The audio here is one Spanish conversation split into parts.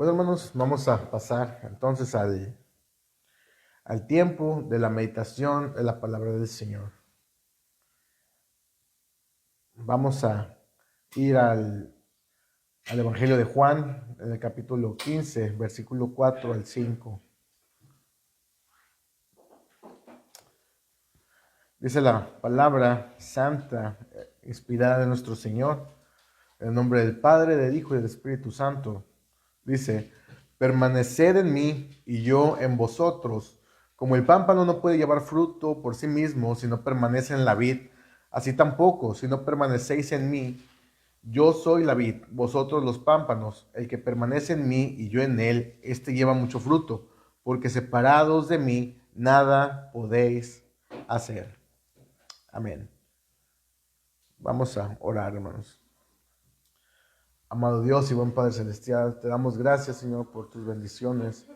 Bueno, hermanos, vamos a pasar entonces al tiempo de la meditación de la palabra del Señor. Vamos a ir al Evangelio de Juan, en el capítulo 15, versículo 4 al 5. Dice la palabra santa, inspirada de nuestro Señor, en el nombre del Padre, del Hijo y del Espíritu Santo. Dice: permaneced en mí y yo en vosotros. Como el pámpano no puede llevar fruto por sí mismo si no permanece en la vid, así tampoco, si no permanecéis en mí. Yo soy la vid, vosotros los pámpanos. El que permanece en mí y yo en él, éste lleva mucho fruto, porque separados de mí nada podéis hacer. Amén. Vamos a orar, hermanos. Amado Dios y buen Padre Celestial, te damos gracias, Señor, por tus bendiciones,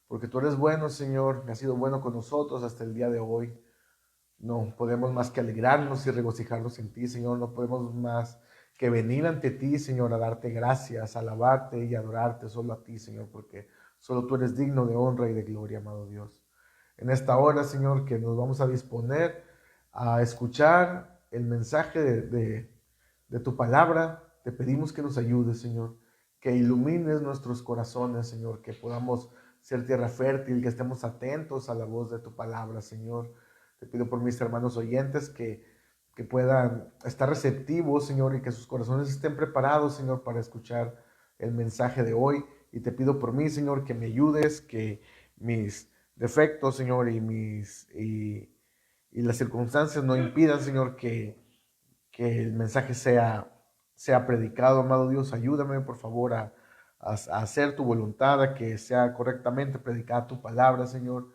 porque tú eres bueno, Señor, que has sido bueno con nosotros hasta el día de hoy. No podemos más que alegrarnos y regocijarnos en ti, Señor. No podemos más que venir ante ti, Señor, a darte gracias, a alabarte y adorarte solo a ti, Señor, porque solo tú eres digno de honra y de gloria, amado Dios. En esta hora, Señor, que nos vamos a disponer a escuchar el mensaje de tu palabra, te pedimos que nos ayudes, Señor, que ilumines nuestros corazones, Señor, que podamos ser tierra fértil, que estemos atentos a la voz de tu palabra, Señor. Te pido por mis hermanos oyentes que puedan estar receptivos, Señor, y que sus corazones estén preparados, Señor, para escuchar el mensaje de hoy. Y te pido por mí, Señor, que me ayudes, que mis defectos, Señor, y las circunstancias no impidan, Señor, que el mensaje sea predicado. Amado Dios, ayúdame, por favor, a hacer tu voluntad, a que sea correctamente predicada tu palabra, Señor,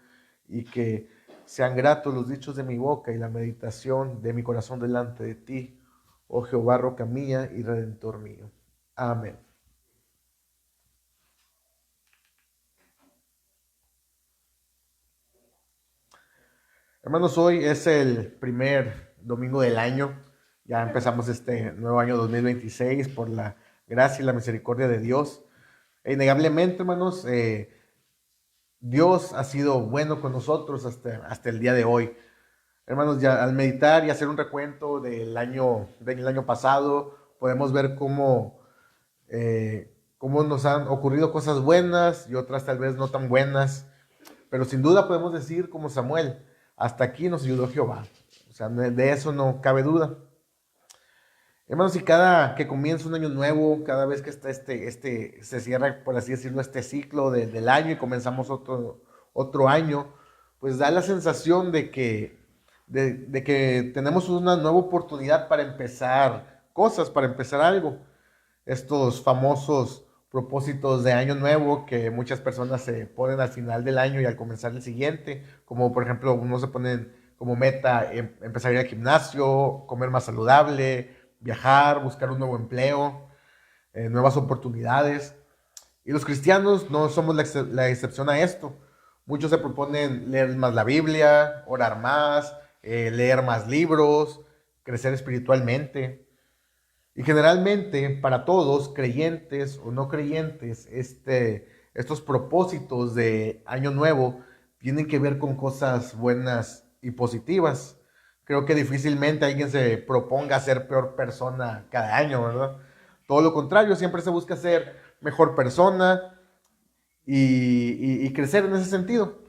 y que sean gratos los dichos de mi boca y la meditación de mi corazón delante de ti, oh Jehová, roca mía y redentor mío. Amén. Hermanos, hoy es el primer domingo del año. Ya empezamos este nuevo año 2026 por la gracia y la misericordia de Dios. E innegablemente, hermanos, Dios ha sido bueno con nosotros hasta el día de hoy. Hermanos, ya al meditar y hacer un recuento del año pasado, podemos ver cómo nos han ocurrido cosas buenas y otras tal vez no tan buenas. Pero sin duda podemos decir como Samuel: hasta aquí nos ayudó Jehová. O sea, de eso no cabe duda. Hermanos, y cada que comienza un año nuevo, cada vez que está se cierra, por así decirlo, este ciclo del año y comenzamos otro año, pues da la sensación de que tenemos una nueva oportunidad para empezar cosas, para empezar algo. Estos famosos propósitos de año nuevo que muchas personas se ponen al final del año y al comenzar el siguiente, como por ejemplo unos se ponen como meta empezar a ir al gimnasio, comer más saludable, viajar, buscar un nuevo empleo, nuevas oportunidades. Y los cristianos no somos la excepción a esto. Muchos se proponen leer más la Biblia, orar más, leer más libros, crecer espiritualmente. Y generalmente para todos, creyentes o no creyentes, estos propósitos de año nuevo tienen que ver con cosas buenas y positivas. Creo que difícilmente alguien se proponga ser peor persona cada año, ¿verdad? Todo lo contrario, siempre se busca ser mejor persona y crecer en ese sentido.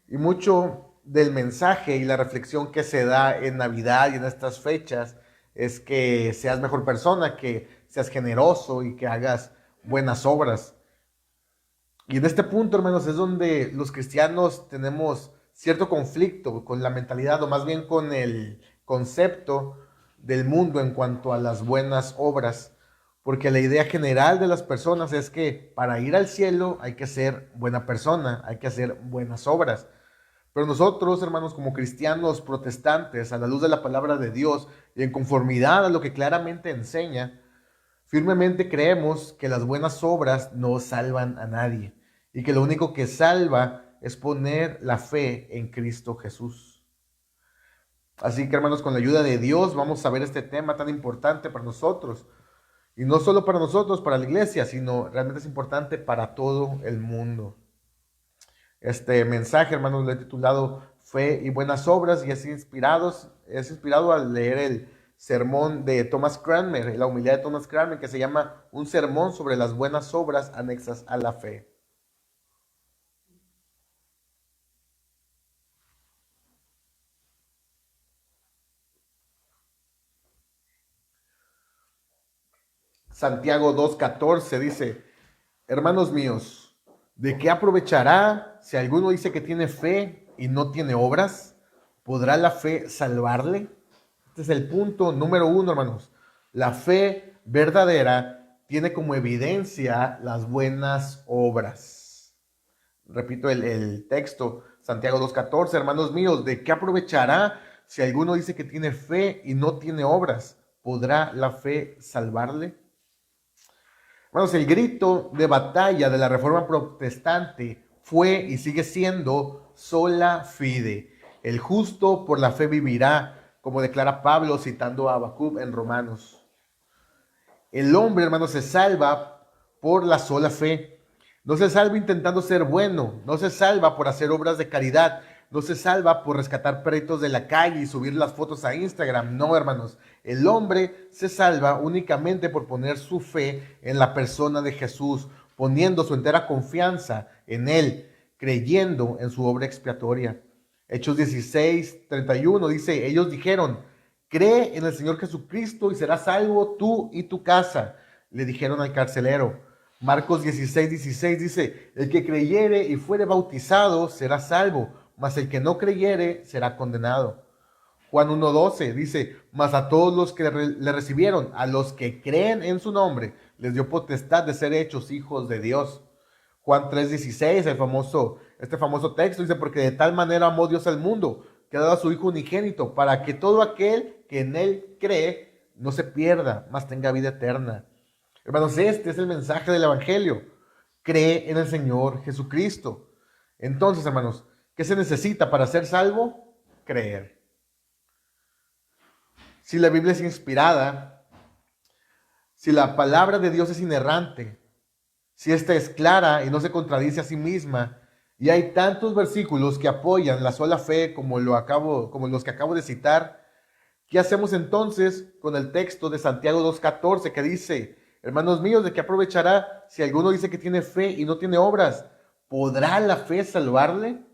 Y mucho del mensaje y la reflexión que se da en Navidad y en estas fechas es que seas mejor persona, que seas generoso y que hagas buenas obras. Y en este punto, hermanos, es donde los cristianos tenemos cierto conflicto con la mentalidad, o más bien con el concepto del mundo en cuanto a las buenas obras. Porque la idea general de las personas es que para ir al cielo hay que ser buena persona, hay que hacer buenas obras. Pero nosotros, hermanos, como cristianos protestantes, a la luz de la palabra de Dios y en conformidad a lo que claramente enseña, firmemente creemos que las buenas obras no salvan a nadie y que lo único que salva es poner la fe en Cristo Jesús. Así que, hermanos, con la ayuda de Dios vamos a ver este tema tan importante para nosotros. Y no solo para nosotros, para la iglesia, sino realmente es importante para todo el mundo. Este mensaje, hermanos, lo he titulado Fe y Buenas Obras, y es inspirado al leer el sermón de Thomas Cranmer, la humildad de Thomas Cranmer, que se llama Un sermón sobre las buenas obras anexas a la fe. Santiago 2:14 dice: hermanos míos, ¿de qué aprovechará si alguno dice que tiene fe y no tiene obras? ¿Podrá la fe salvarle? Este es el punto número uno, hermanos. La fe verdadera tiene como evidencia las buenas obras. Repito el texto, Santiago 2:14, hermanos míos, ¿de qué aprovechará si alguno dice que tiene fe y no tiene obras? ¿Podrá la fe salvarle? Hermanos, el grito de batalla de la Reforma Protestante fue y sigue siendo sola fide. El justo por la fe vivirá, como declara Pablo citando a Habacuc en Romanos. El hombre, hermanos, se salva por la sola fe. No se salva intentando ser bueno, no se salva por hacer obras de caridad, no se salva por rescatar perritos de la calle y subir las fotos a Instagram. No, hermanos, el hombre se salva únicamente por poner su fe en la persona de Jesús, poniendo su entera confianza en Él, creyendo en su obra expiatoria. Hechos 16:31 dice: ellos dijeron, cree en el Señor Jesucristo y serás salvo tú y tu casa, le dijeron al carcelero. Marcos 16:16 dice: el que creyere y fuere bautizado será salvo, mas el que no creyere será condenado. Juan 1:12 dice: mas a todos los que le recibieron, a los que creen en su nombre, les dio potestad de ser hechos hijos de Dios. Juan 3:16, este famoso texto dice: porque de tal manera amó Dios al mundo, que ha dado a su Hijo unigénito, para que todo aquel que en Él cree no se pierda, mas tenga vida eterna. Hermanos, este es el mensaje del Evangelio. Cree en el Señor Jesucristo. Entonces, hermanos, ¿qué se necesita para ser salvo? Creer. Si la Biblia es inspirada, si la palabra de Dios es inerrante, si esta es clara y no se contradice a sí misma, y hay tantos versículos que apoyan la sola fe como los que acabo de citar, ¿qué hacemos entonces con el texto de Santiago 2:14 que dice: hermanos míos, ¿de qué aprovechará si alguno dice que tiene fe y no tiene obras? ¿Podrá la fe salvarle?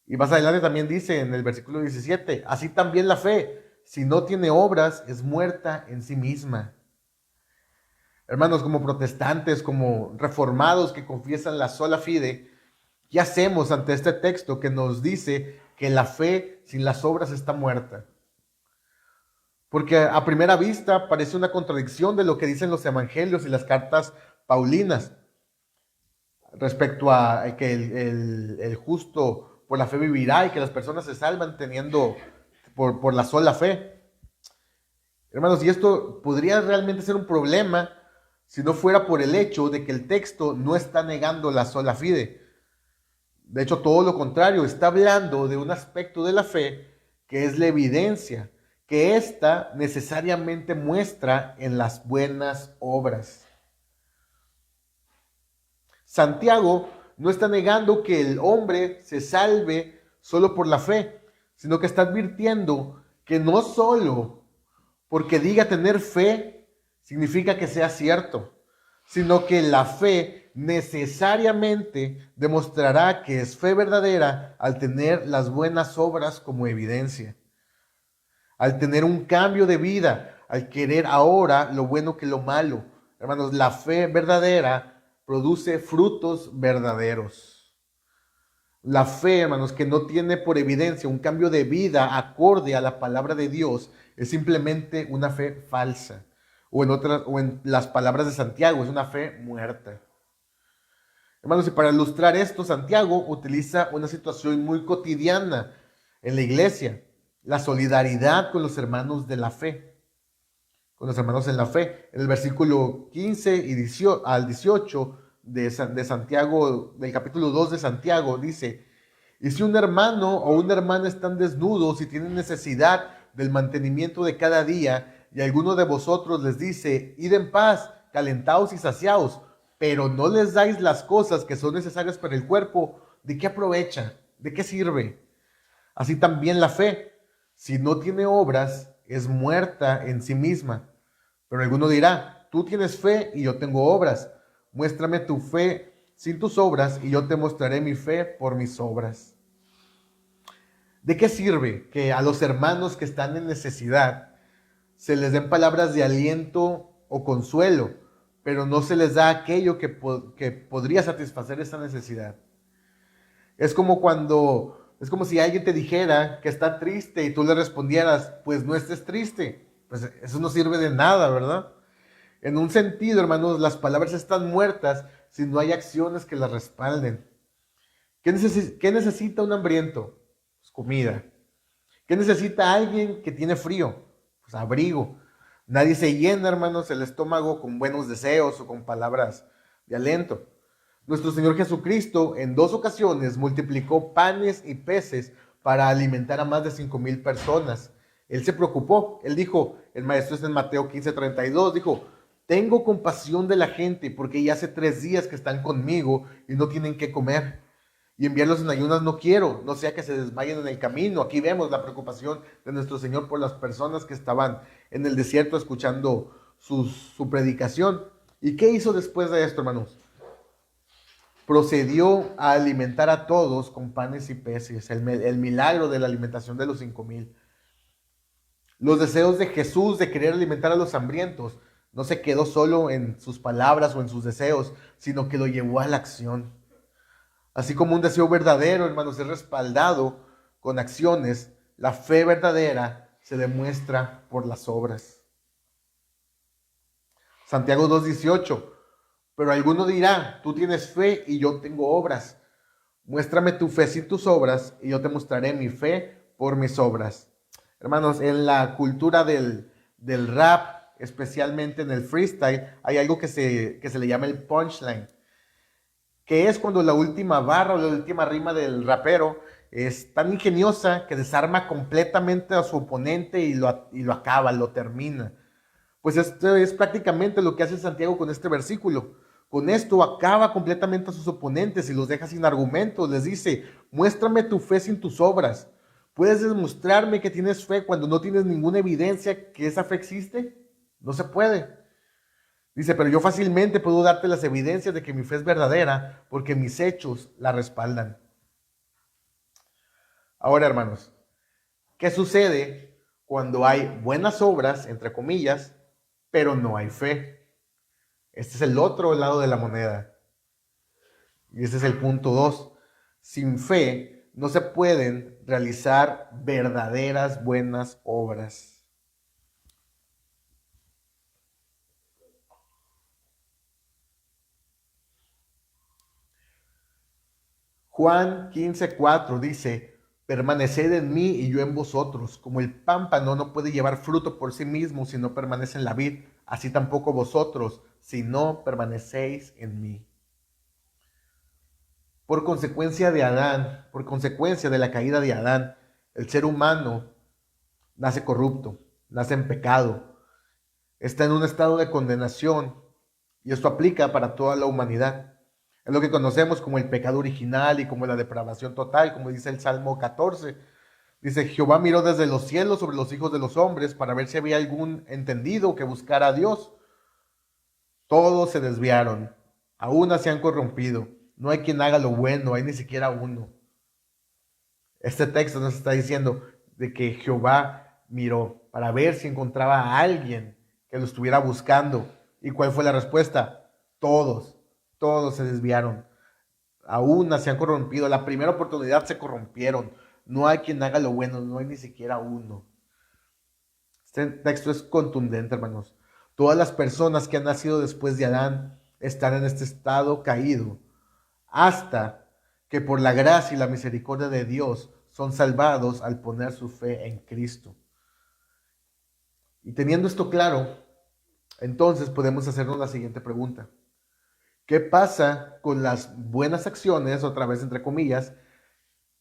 Y más adelante también dice en el versículo 17: así también la fe, si no tiene obras, es muerta en sí misma. Hermanos, como protestantes, como reformados que confiesan la sola fide, ¿qué hacemos ante este texto que nos dice que la fe sin las obras está muerta? Porque a primera vista parece una contradicción de lo que dicen los evangelios y las cartas paulinas respecto a que el justo por la fe vivirá y que las personas se salvan teniendo por la sola fe. Hermanos, y esto podría realmente ser un problema si no fuera por el hecho de que el texto no está negando la sola fide. De hecho, todo lo contrario, está hablando de un aspecto de la fe que es la evidencia, que ésta necesariamente muestra en las buenas obras. Santiago no está negando que el hombre se salve solo por la fe, sino que está advirtiendo que no solo porque diga tener fe significa que sea cierto, sino que la fe necesariamente demostrará que es fe verdadera al tener las buenas obras como evidencia, al tener un cambio de vida, al querer ahora lo bueno que lo malo. Hermanos, la fe verdadera produce frutos verdaderos. La fe, hermanos, que no tiene por evidencia un cambio de vida acorde a la palabra de Dios, es simplemente una fe falsa. O en las palabras de Santiago, es una fe muerta. Hermanos, y para ilustrar esto, Santiago utiliza una situación muy cotidiana en la iglesia: la solidaridad con los hermanos de la fe, con los hermanos en la fe. En el versículo 15 al 18 de Santiago, del capítulo 2 de Santiago, dice: y si un hermano o una hermana están desnudos y tienen necesidad del mantenimiento de cada día, y alguno de vosotros les dice, id en paz, calentaos y saciaos, pero no les dais las cosas que son necesarias para el cuerpo, ¿de qué aprovecha? ¿De qué sirve? Así también la fe, si no tiene obras, es muerta en sí misma. Pero alguno dirá, tú tienes fe y yo tengo obras. Muéstrame tu fe sin tus obras y yo te mostraré mi fe por mis obras. ¿De qué sirve que a los hermanos que están en necesidad se les den palabras de aliento o consuelo, pero no se les da aquello que podría satisfacer esa necesidad? Es como si alguien te dijera que está triste y tú le respondieras, pues no estés triste. Pues eso no sirve de nada, ¿verdad? En un sentido, hermanos, las palabras están muertas si no hay acciones que las respalden. ¿Qué necesita un hambriento? Pues comida. ¿Qué necesita alguien que tiene frío? Pues abrigo. Nadie se llena, hermanos, el estómago con buenos deseos o con palabras de aliento. Nuestro Señor Jesucristo en 2 ocasiones multiplicó panes y peces para alimentar a más de 5,000 personas. Él se preocupó. Él dijo, el maestro es en Mateo 15:32, dijo, tengo compasión de la gente porque ya hace 3 días que están conmigo y no tienen qué comer. Y enviarlos en ayunas no quiero, no sea que se desmayen en el camino. Aquí vemos la preocupación de nuestro Señor por las personas que estaban en el desierto escuchando su predicación. ¿Y qué hizo después de esto, hermanos? Procedió a alimentar a todos con panes y peces, el milagro de la alimentación de los 5,000. Los deseos de Jesús de querer alimentar a los hambrientos no se quedó solo en sus palabras o en sus deseos, sino que lo llevó a la acción. Así como un deseo verdadero, hermanos, es respaldado con acciones, la fe verdadera se demuestra por las obras. Santiago 2:18, pero alguno dirá, tú tienes fe y yo tengo obras. Muéstrame tu fe sin tus obras y yo te mostraré mi fe por mis obras. Hermanos, en la cultura del rap, especialmente en el freestyle, hay algo que se le llama el punchline, que es cuando la última barra o la última rima del rapero es tan ingeniosa que desarma completamente a su oponente y lo acaba, lo termina. Pues esto es prácticamente lo que hace Santiago con este versículo. Con esto acaba completamente a sus oponentes y los deja sin argumentos. Les dice, muéstrame tu fe sin tus obras. ¿Puedes demostrarme que tienes fe cuando no tienes ninguna evidencia que esa fe existe? No se puede. Dice, pero yo fácilmente puedo darte las evidencias de que mi fe es verdadera porque mis hechos la respaldan. Ahora, hermanos, ¿qué sucede cuando hay buenas obras, entre comillas, pero no hay fe? Este es el otro lado de la moneda. Y este es el punto 2. Sin fe no se pueden realizar verdaderas buenas obras. Juan 15:4 dice, permaneced en mí y yo en vosotros, como el pámpano no puede llevar fruto por sí mismo si no permanece en la vid, así tampoco vosotros, si no permanecéis en mí. Por consecuencia de Adán, por consecuencia de la caída de Adán, el ser humano nace corrupto, nace en pecado, está en un estado de condenación y esto aplica para toda la humanidad. Es lo que conocemos como el pecado original y como la depravación total, como dice el Salmo 14. Dice, Jehová miró desde los cielos sobre los hijos de los hombres para ver si había algún entendido que buscara a Dios. Todos se desviaron, a una se han corrompido. No hay quien haga lo bueno, hay ni siquiera uno. Este texto nos está diciendo de que Jehová miró para ver si encontraba a alguien que lo estuviera buscando. ¿Y cuál fue la respuesta? Todos se desviaron. A una se han corrompido. La primera oportunidad se corrompieron. No hay quien haga lo bueno, no hay ni siquiera uno. Este texto es contundente, hermanos. Todas las personas que han nacido después de Adán están en este estado caído, hasta que por la gracia y la misericordia de Dios son salvados al poner su fe en Cristo. Y teniendo esto claro, entonces podemos hacernos la siguiente pregunta. ¿Qué pasa con las buenas acciones, otra vez entre comillas,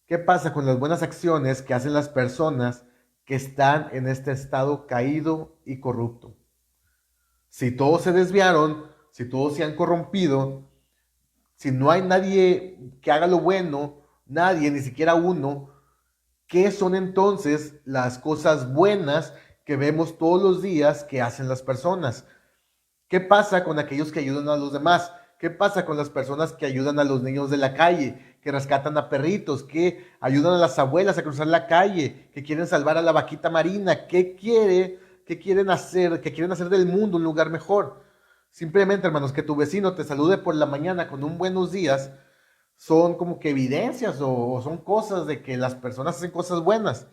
qué pasa con las buenas acciones que hacen las personas que están en este estado caído y corrupto. Si todos se desviaron, si todos se han corrompido, si no hay nadie que haga lo bueno, nadie, ni siquiera uno, ¿qué son entonces las cosas buenas que vemos todos los días que hacen las personas? ¿Qué pasa con aquellos que ayudan a los demás? ¿Qué pasa con las personas que ayudan a los niños de la calle, que rescatan a perritos, que ayudan a las abuelas a cruzar la calle, que quieren salvar a la vaquita marina? ¿Qué quieren hacer? ¿Qué quieren hacer del mundo un lugar mejor? Simplemente, hermanos, que tu vecino te salude por la mañana con un buenos días, son como que evidencias o son cosas de que las personas hacen cosas buenas.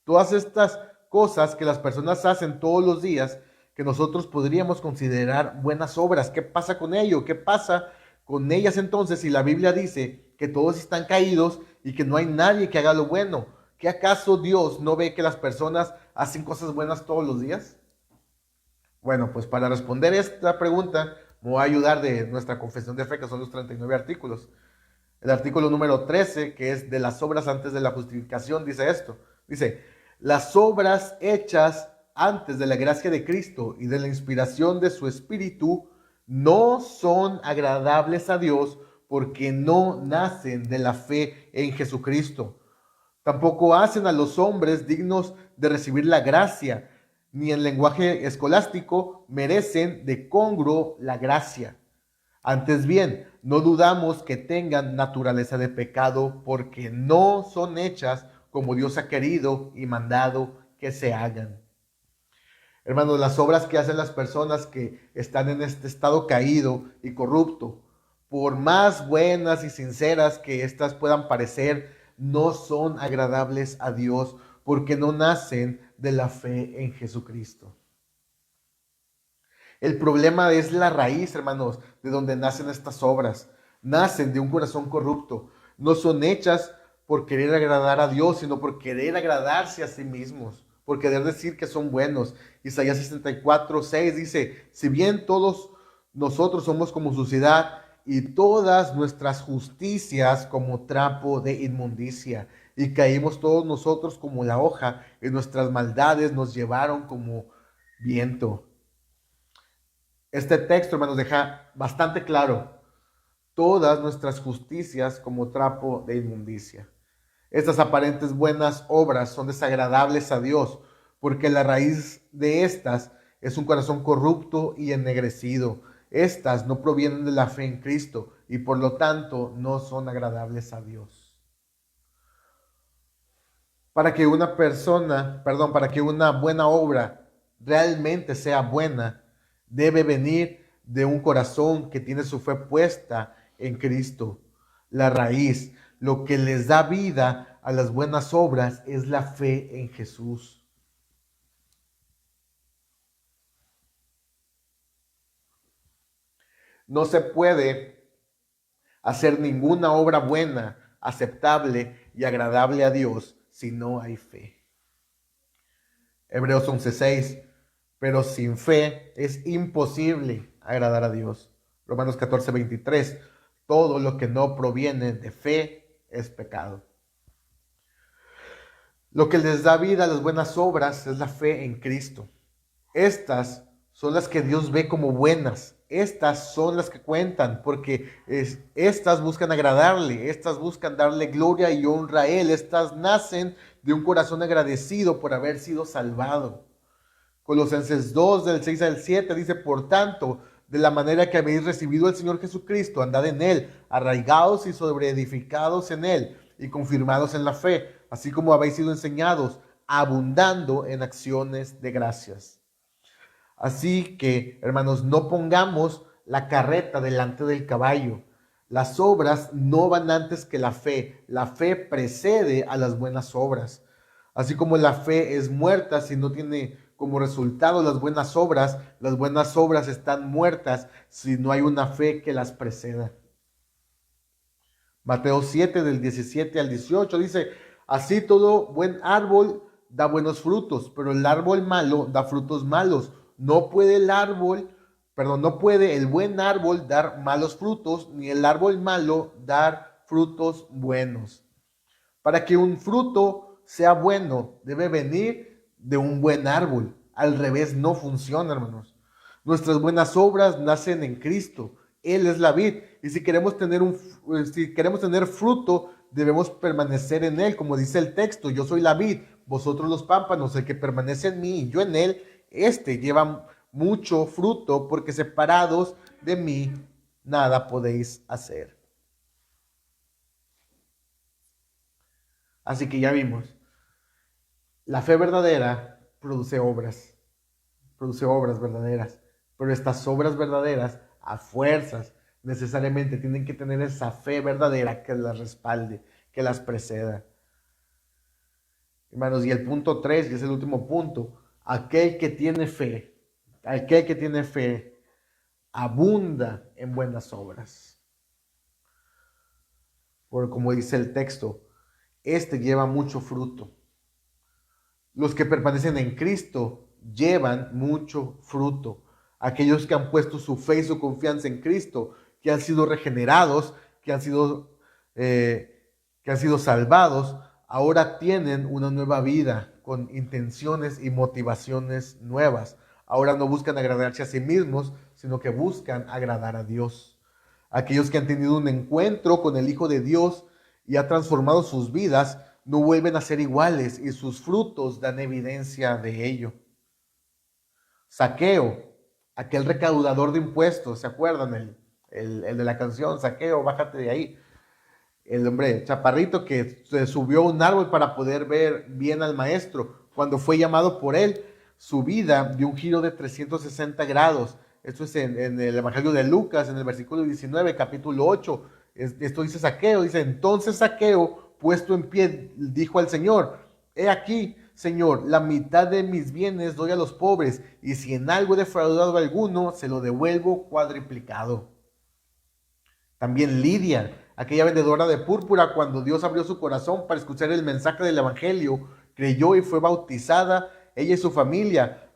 Todas estas cosas que las personas hacen todos los días, que nosotros podríamos considerar buenas obras. ¿Qué pasa con ello? ¿Qué pasa con ellas entonces si la Biblia dice que todos están caídos y que no hay nadie que haga lo bueno? ¿Qué acaso Dios no ve que las personas hacen cosas buenas todos los días? Bueno, pues para responder esta pregunta me voy a ayudar de nuestra confesión de fe, que son los 39 artículos. El artículo número 13, que es de las obras antes de la justificación, dice esto. Dice, las obras hechas antes de la gracia de Cristo y de la inspiración de su Espíritu no son agradables a Dios porque no nacen de la fe en Jesucristo. Tampoco hacen a los hombres dignos de recibir la gracia, ni en lenguaje escolástico merecen de congruo la gracia. Antes bien, no dudamos que tengan naturaleza de pecado porque no son hechas como Dios ha querido y mandado que se hagan. Hermanos, las obras que hacen las personas que están en este estado caído y corrupto, por más buenas y sinceras que éstas puedan parecer, no son agradables a Dios porque no nacen de la fe en Jesucristo. El problema es la raíz, hermanos, de donde nacen estas obras. Nacen de un corazón corrupto. No son hechas por querer agradar a Dios, sino por querer agradarse a sí mismos, por querer decir que son buenos. Isaías 64:6 dice, si bien todos nosotros somos como suciedad y todas nuestras justicias como trapo de inmundicia, y caímos todos nosotros como la hoja, y nuestras maldades nos llevaron como viento. Este texto, hermanos, deja bastante claro todas nuestras justicias como trapo de inmundicia. Estas aparentes buenas obras son desagradables a Dios, porque la raíz de estas es un corazón corrupto y ennegrecido. Estas no provienen de la fe en Cristo y por lo tanto no son agradables a Dios. Para que para que una buena obra realmente sea buena, debe venir de un corazón que tiene su fe puesta en Cristo. La raíz, lo que les da vida a las buenas obras es la fe en Jesús. No se puede hacer ninguna obra buena, aceptable y agradable a Dios si no hay fe. Hebreos 11:6, pero sin fe es imposible agradar a Dios. Romanos 14:23, todo lo que no proviene de fe es pecado. Lo que les da vida a las buenas obras es la fe en Cristo. Estas son las que Dios ve como buenas. Estas son las que cuentan, porque estas buscan agradarle, estas buscan darle gloria y honra a Él. Estas nacen de un corazón agradecido por haber sido salvado. Colosenses 2, del 6 al 7 dice, por tanto, de la manera que habéis recibido al Señor Jesucristo, andad en Él, arraigados y sobreedificados en Él y confirmados en la fe, así como habéis sido enseñados, abundando en acciones de gracias. Así que, hermanos, no pongamos la carreta delante del caballo. Las obras no van antes que la fe. La fe precede a las buenas obras. Así como la fe es muerta si no tiene como resultado las buenas obras están muertas si no hay una fe que las preceda. Mateo 7, del 17 al 18 dice, así todo buen árbol da buenos frutos, pero el árbol malo da frutos malos. No puede el buen árbol dar malos frutos, ni el árbol malo dar frutos buenos. Para que un fruto sea bueno, debe venir de un buen árbol. Al revés, no funciona, hermanos. Nuestras buenas obras nacen en Cristo. Él es la vid. Y si queremos tener fruto, debemos permanecer en Él. Como dice el texto, yo soy la vid, vosotros los pámpanos, el que permanece en mí y yo en Él, este lleva mucho fruto, porque separados de mí, nada podéis hacer. Así que ya vimos, la fe verdadera produce obras verdaderas, pero estas obras verdaderas a fuerzas necesariamente tienen que tener esa fe verdadera que las respalde, que las preceda. Hermanos, y el punto 3, que es el último punto, aquel que tiene fe abunda en buenas obras. Porque como dice el texto, este lleva mucho fruto. Los que permanecen en Cristo llevan mucho fruto. Aquellos que han puesto su fe y su confianza en Cristo, que han sido regenerados, que han sido salvados, ahora tienen una nueva vida con intenciones y motivaciones nuevas. Ahora no buscan agradarse a sí mismos, sino que buscan agradar a Dios. Aquellos que han tenido un encuentro con el Hijo de Dios y ha transformado sus vidas, no vuelven a ser iguales y sus frutos dan evidencia de ello. Saqueo, aquel recaudador de impuestos, ¿se acuerdan? El de la canción, Saqueo, bájate de ahí. El hombre chaparrito que se subió a un árbol para poder ver bien al maestro. Cuando fue llamado por él, su vida dio un giro de 360 grados. Esto es en el Evangelio de Lucas, en el versículo 19, capítulo 8. Esto dice Saqueo, dice, entonces Saqueo, puesto en pie, dijo al Señor, he aquí, Señor, la mitad de mis bienes doy a los pobres, y si en algo he defraudado a alguno, se lo devuelvo cuadriplicado. También Lidia, aquella vendedora de púrpura, cuando Dios abrió su corazón para escuchar el mensaje del Evangelio, creyó y fue bautizada, ella y su familia.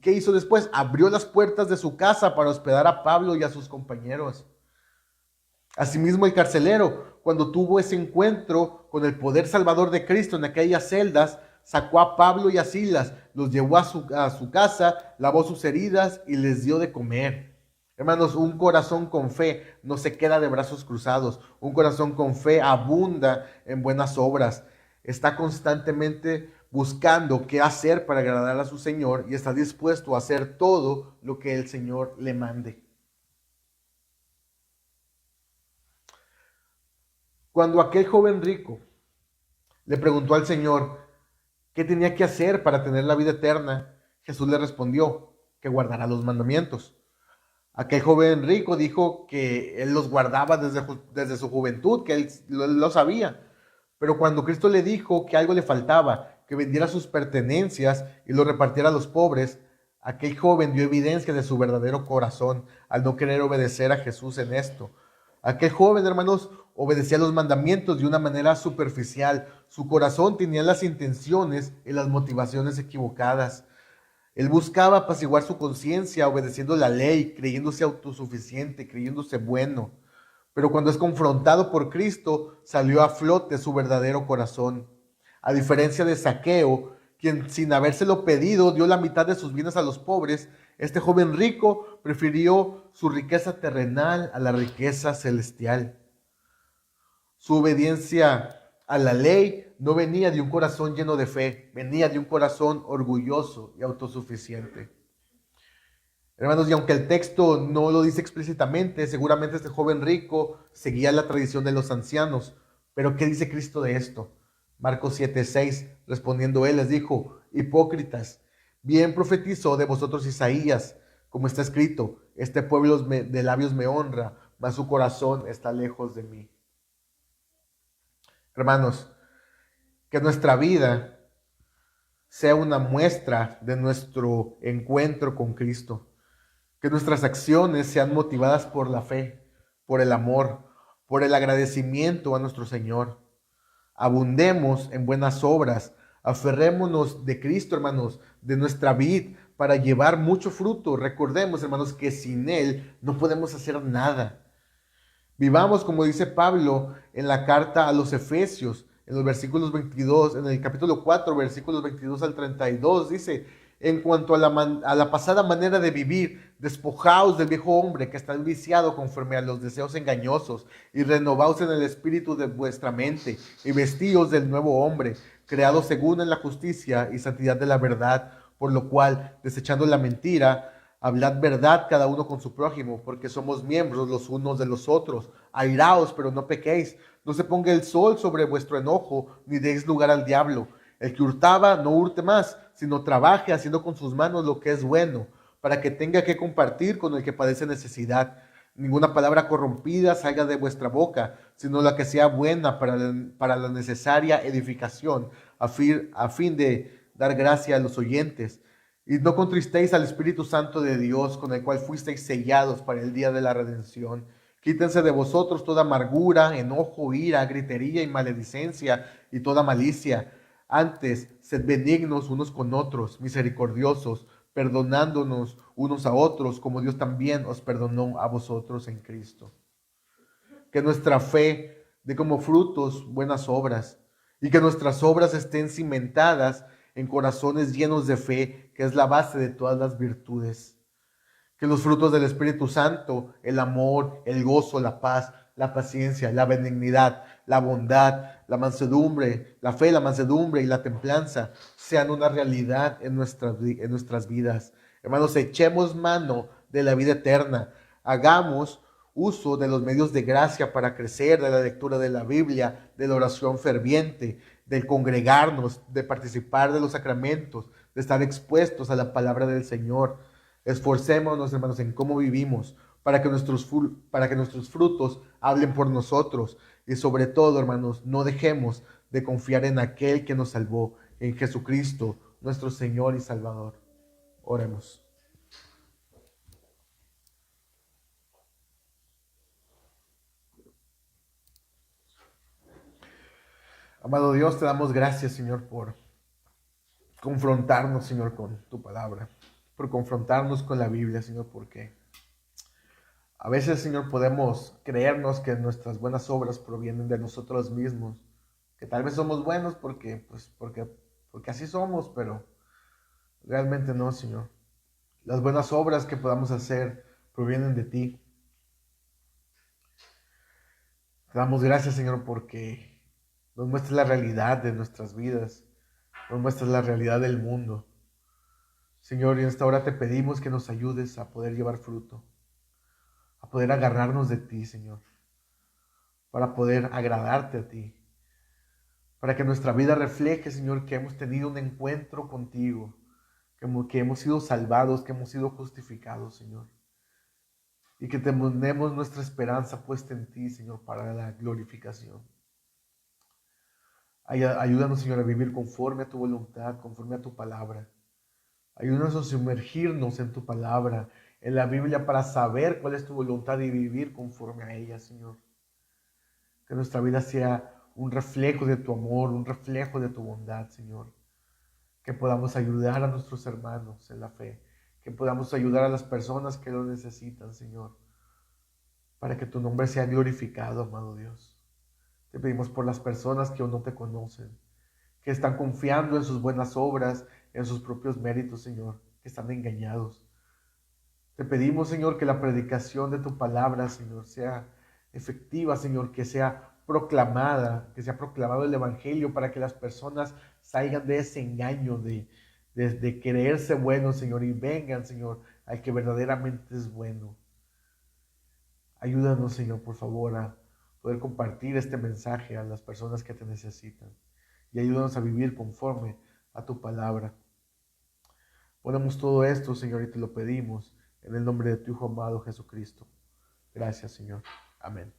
¿Qué hizo después? Abrió las puertas de su casa para hospedar a Pablo y a sus compañeros. Asimismo, el carcelero, cuando tuvo ese encuentro con el poder salvador de Cristo en aquellas celdas, sacó a Pablo y a Silas, los llevó a su casa, lavó sus heridas y les dio de comer. Hermanos, un corazón con fe no se queda de brazos cruzados. Un corazón con fe abunda en buenas obras. Está constantemente buscando qué hacer para agradar a su Señor y está dispuesto a hacer todo lo que el Señor le mande. Cuando aquel joven rico le preguntó al Señor qué tenía que hacer para tener la vida eterna, Jesús le respondió que guardará los mandamientos. Aquel joven rico dijo que él los guardaba desde su juventud, que él lo sabía. Pero cuando Cristo le dijo que algo le faltaba, que vendiera sus pertenencias y lo repartiera a los pobres, aquel joven dio evidencia de su verdadero corazón al no querer obedecer a Jesús en esto. Aquel joven, hermanos, obedecía los mandamientos de una manera superficial. Su corazón tenía las intenciones y las motivaciones equivocadas. Él buscaba apaciguar su conciencia obedeciendo la ley, creyéndose autosuficiente, creyéndose bueno. Pero cuando es confrontado por Cristo, salió a flote su verdadero corazón. A diferencia de Saqueo, quien sin habérselo pedido dio la mitad de sus bienes a los pobres, este joven rico prefirió su riqueza terrenal a la riqueza celestial. Su obediencia a la ley no venía de un corazón lleno de fe, venía de un corazón orgulloso y autosuficiente. Hermanos, y aunque el texto no lo dice explícitamente, seguramente este joven rico seguía la tradición de los ancianos. Pero ¿qué dice Cristo de esto? Marcos 7:6, respondiendo él, les dijo, hipócritas, bien profetizó de vosotros Isaías, como está escrito, este pueblo de labios me honra, mas su corazón está lejos de mí. Hermanos, que nuestra vida sea una muestra de nuestro encuentro con Cristo. Que nuestras acciones sean motivadas por la fe, por el amor, por el agradecimiento a nuestro Señor. Abundemos en buenas obras, aferrémonos de Cristo, hermanos, de nuestra vid, para llevar mucho fruto. Recordemos, hermanos, que sin Él no podemos hacer nada. Vivamos, como dice Pablo en la carta a los Efesios, en los versículos 22, en el capítulo 4, versículos 22 al 32, dice: en cuanto a la pasada manera de vivir, despojaos del viejo hombre que está viciado conforme a los deseos engañosos, y renovaos en el espíritu de vuestra mente, y vestíos del nuevo hombre, creado según en la justicia y santidad de la verdad, por lo cual, desechando la mentira, hablad verdad cada uno con su prójimo, porque somos miembros los unos de los otros. Airaos, pero no pequéis. No se ponga el sol sobre vuestro enojo, ni deis lugar al diablo. El que hurtaba, no hurte más, sino trabaje haciendo con sus manos lo que es bueno, para que tenga que compartir con el que padece necesidad. Ninguna palabra corrompida salga de vuestra boca, sino la que sea buena para la necesaria edificación, a fin de dar gracia a los oyentes. Y no contristéis al Espíritu Santo de Dios, con el cual fuisteis sellados para el día de la redención. Quítense de vosotros toda amargura, enojo, ira, gritería y maledicencia y toda malicia. Antes, sed benignos unos con otros, misericordiosos, perdonándonos unos a otros, como Dios también os perdonó a vosotros en Cristo. Que nuestra fe dé como frutos buenas obras, y que nuestras obras estén cimentadas en corazones llenos de fe, que es la base de todas las virtudes. Que los frutos del Espíritu Santo, el amor, el gozo, la paz, la paciencia, la benignidad, la bondad, la mansedumbre, la fe, la mansedumbre y la templanza sean una realidad en nuestras vidas. Hermanos, echemos mano de la vida eterna. Hagamos uso de los medios de gracia para crecer, de la lectura de la Biblia, de la oración ferviente, del congregarnos, de participar de los sacramentos, de estar expuestos a la palabra del Señor. Esforcémonos, hermanos, en cómo vivimos para que nuestros frutos hablen por nosotros. Y sobre todo, hermanos, no dejemos de confiar en aquel que nos salvó, en Jesucristo, nuestro Señor y Salvador. Oremos. Amado Dios, te damos gracias, Señor, por confrontarnos, Señor, con tu palabra, por confrontarnos con la Biblia, Señor, porque a veces, Señor, podemos creernos que nuestras buenas obras provienen de nosotros mismos, que tal vez somos buenos porque así somos, pero realmente no, Señor. Las buenas obras que podamos hacer provienen de ti. Te damos gracias, Señor, porque nos muestras la realidad de nuestras vidas, nos muestras la realidad del mundo. Señor, y en esta hora te pedimos que nos ayudes a poder llevar fruto, a poder agarrarnos de ti, Señor, para poder agradarte a ti, para que nuestra vida refleje, Señor, que hemos tenido un encuentro contigo, que hemos sido salvados, que hemos sido justificados, Señor, y que tenemos nuestra esperanza puesta en ti, Señor, para la glorificación. Ayúdanos, Señor, a vivir conforme a tu voluntad, conforme a tu palabra. Ayúdanos a sumergirnos en tu palabra, en la Biblia, para saber cuál es tu voluntad y vivir conforme a ella, Señor. Que nuestra vida sea un reflejo de tu amor, un reflejo de tu bondad, Señor. Que podamos ayudar a nuestros hermanos en la fe, que podamos ayudar a las personas que lo necesitan, Señor, para que tu nombre sea glorificado, amado Dios. Te pedimos por las personas que aún no te conocen, que están confiando en sus buenas obras, en sus propios méritos, Señor, que están engañados. Te pedimos, Señor, que la predicación de tu palabra, Señor, sea efectiva, Señor, que sea proclamada, que sea proclamado el Evangelio para que las personas salgan de ese engaño de creerse buenos, Señor, y vengan, Señor, al que verdaderamente es bueno. Ayúdanos, Señor, por favor, a poder compartir este mensaje a las personas que te necesitan. Y ayúdanos a vivir conforme a tu palabra. Ponemos todo esto, Señor, y te lo pedimos en el nombre de tu Hijo amado Jesucristo. Gracias, Señor. Amén.